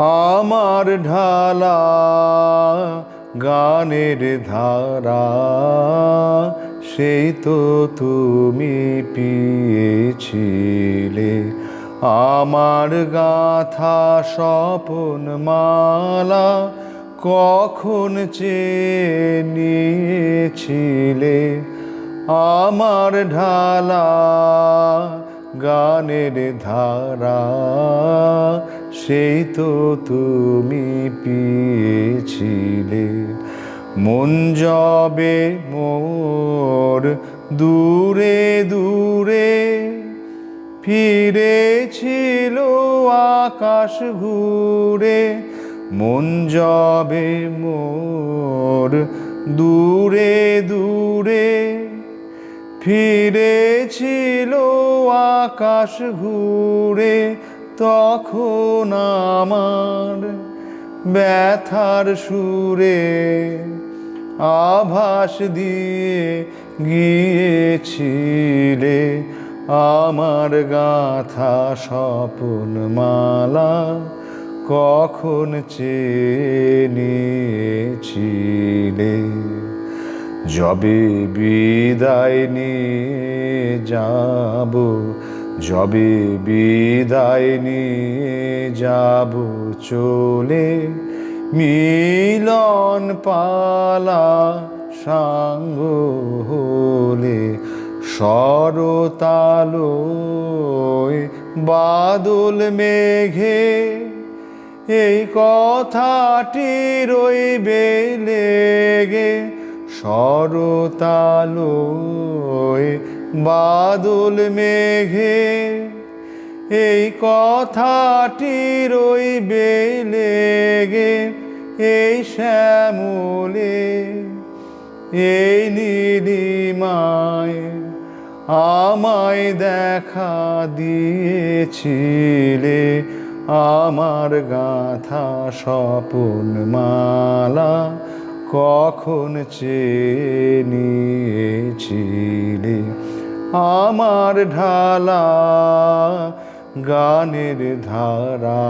আমার ঢালা গানের ধারা সেই তো তুমি পিয়েছিলে। আমার গাথা স্বপন মালা কখন চেয়ে নিয়েছিলে। আমার ঢালা গানের ধারা সেই তো তুমি পিয়েছিলে। মন যবে মোর দূরে দূরে ফিরেছিল আকাশ ঘুরে। মন যবে মোর দূরে দূরে ফিরেছিল আকাশ ঘুরে, তখন আমার ব্যথার সুরে আভাস দিয়ে গিয়েছিলে। আমার গাথা স্বপন মালা কখন চেয়ে নিয়েছিলে। যবে বিদায় নিয়ে যাব, যবে বিদায় নিয়ে যাব চলে, মিলন পালা সাঙ্গ হলে শরতালোয় বাদল মেঘে এই কথাটি রইবে লেগে। শরতালোয় বাদল মেঘে এই কথাটি রইবে লেগে। এই শ্যামলে এই নীলিমায় আমায় দেখা দিয়েছিলে। আমার গাথা স্বপন মালা কখন চেয়ে নিয়েছিলে। আমার ঢালা গানের ধারা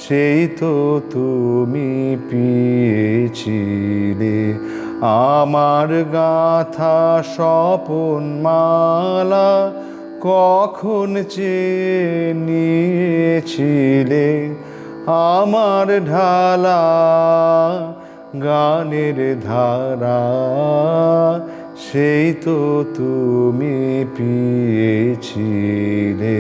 সেই তো তুমি পিয়েছিলে। আমার গাথা স্বপন মালা কখন চেয়ে নিয়েছিলে। আমার ঢালা গানের ধারা সেই তো তুমি পিয়েছিলে।